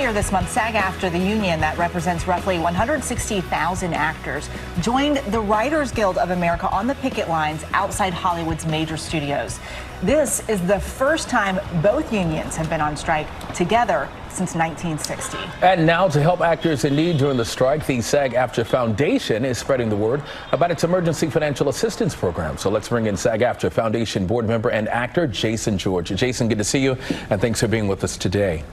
Earlier this month, SAG-Aftra, the union that represents roughly 160,000 actors, joined the Writers Guild of America on the picket lines outside Hollywood's major studios. This is the first time both unions have been on strike together since 1960. And now, to help actors in need during the strike, the SAG-Aftra Foundation is spreading the word about its emergency financial assistance program. So let's bring in SAG-Aftra Foundation board member and actor Jason George. Jason, good to see you, and thanks for being with us today.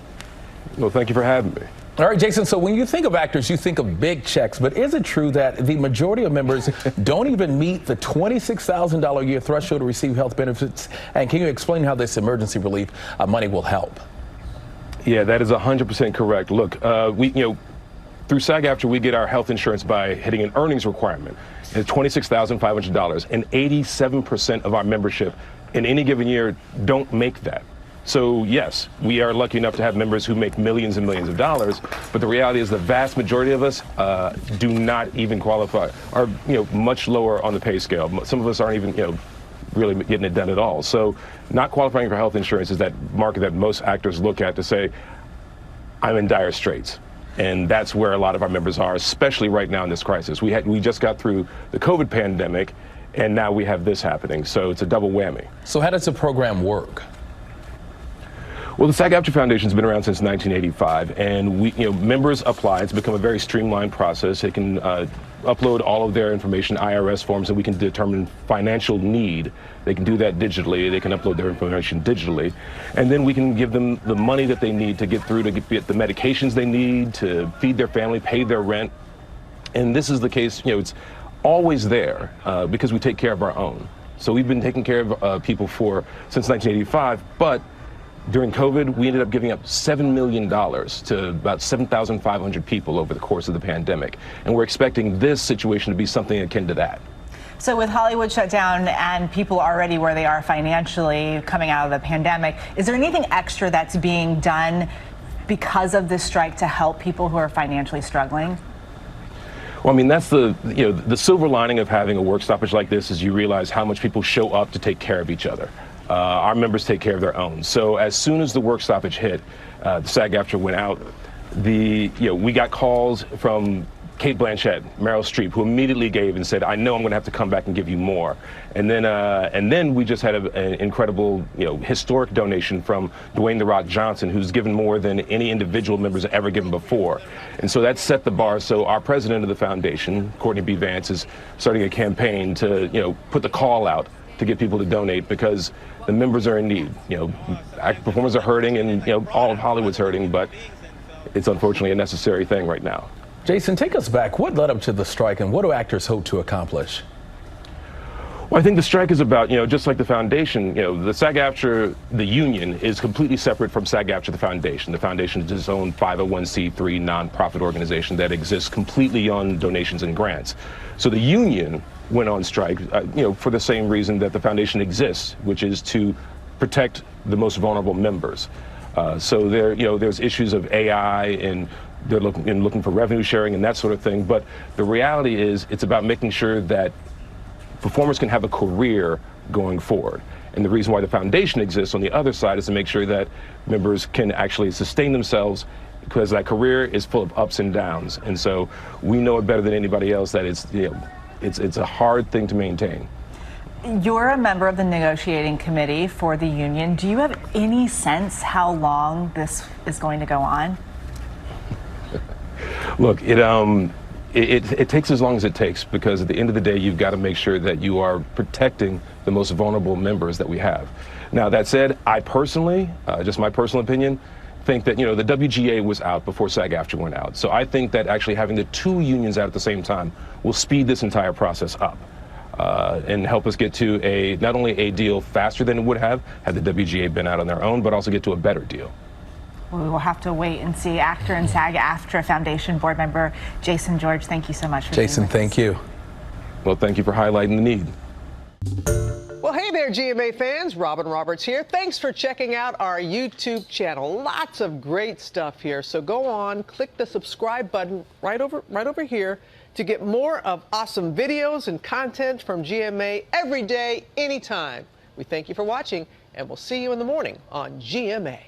Well, thank you for having me. All right, Jason, so when you think of actors, you think of big checks, but is it true that the majority of members don't even meet the $26,000 a year threshold to receive health benefits? And can you explain how this emergency relief money will help? Yeah, that is 100% correct. Look, through SAG-Aftra, we get our health insurance by hitting an earnings requirement. It's $26,500, and 87% of our membership in any given year don't make that. So yes, we are lucky enough to have members who make millions and millions of dollars, but the reality is the vast majority of us do not even qualify, are much lower on the pay scale. Some of us aren't even really getting it done at all. So not qualifying for health insurance is that market that most actors look at to say, I'm in dire straits. And that's where a lot of our members are, especially right now in this crisis. We just got through the COVID pandemic, and now we have this happening. So it's a double whammy. So how does the program work? Well, the SAG-Aftra Foundation has been around since 1985, and members apply. It's become a very streamlined process. They can upload all of their information, IRS forms, and we can determine financial need. They can do that digitally. They can upload their information digitally, and then we can give them the money that they need to get through, to get the medications they need, to feed their family, pay their rent. And this is the case, it's always there because we take care of our own. So we've been taking care of people since 1985, but during COVID, we ended up giving up $7 million to about 7,500 people over the course of the pandemic. And we're expecting this situation to be something akin to that. So with Hollywood shut down and people already where they are financially coming out of the pandemic, is there anything extra that's being done because of this strike to help people who are financially struggling? Well, I mean, that's the silver lining of having a work stoppage like this is you realize how much people show up to take care of each other. Our members take care of their own. So as soon as the work stoppage hit, the SAG-Aftra went out. We got calls from Cate Blanchett, Meryl Streep, who immediately gave and said, "I know I'm going to have to come back and give you more." And then we just had an incredible, historic donation from Dwayne "The Rock" Johnson, who's given more than any individual members have ever given before. And so that set the bar. So our president of the foundation, Courtney B. Vance, is starting a campaign to, put the call out to get people to donate because the members are in need. Performers are hurting, and all of Hollywood's hurting, but it's unfortunately a necessary thing right now. Jason, take us back. What led up to the strike, and what do actors hope to accomplish? Well, I think the strike is about, just like the foundation, the SAG-Aftra, the union, is completely separate from SAG-Aftra, the foundation. The foundation is its own 501c3 nonprofit organization that exists completely on donations and grants. So the union went on strike, for the same reason that the foundation exists, which is to protect the most vulnerable members. So there's issues of AI, and they're looking for revenue sharing and that sort of thing. But the reality is, it's about making sure that performers can have a career going forward. And the reason why the foundation exists on the other side is to make sure that members can actually sustain themselves, because that career is full of ups and downs. And so we know it better than anybody else that it's a hard thing to maintain. You're a member of the negotiating committee for the union. Do you have any sense how long this is going to go on? Look, it takes as long as it takes, because at the end of the day, you've got to make sure that you are protecting the most vulnerable members that we have. Now, that said, I personally, just my personal opinion, think that, the WGA was out before SAG-Aftra went out. So I think that actually having the two unions out at the same time will speed this entire process up and help us get to not only a deal faster than it would have had the WGA been out on their own, but also get to a better deal. We will have to wait and see. Actor and SAG-Aftra Foundation board member Jason George, thank you so much for Jason, being with us. thank you. Well, thank you for highlighting the need. Well, hey there, GMA fans. Robin Roberts here. Thanks for checking out our YouTube channel. Lots of great stuff here. So go on, click the subscribe button right over here to get more of awesome videos and content from GMA every day, anytime. We thank you for watching, and we'll see you in the morning on GMA.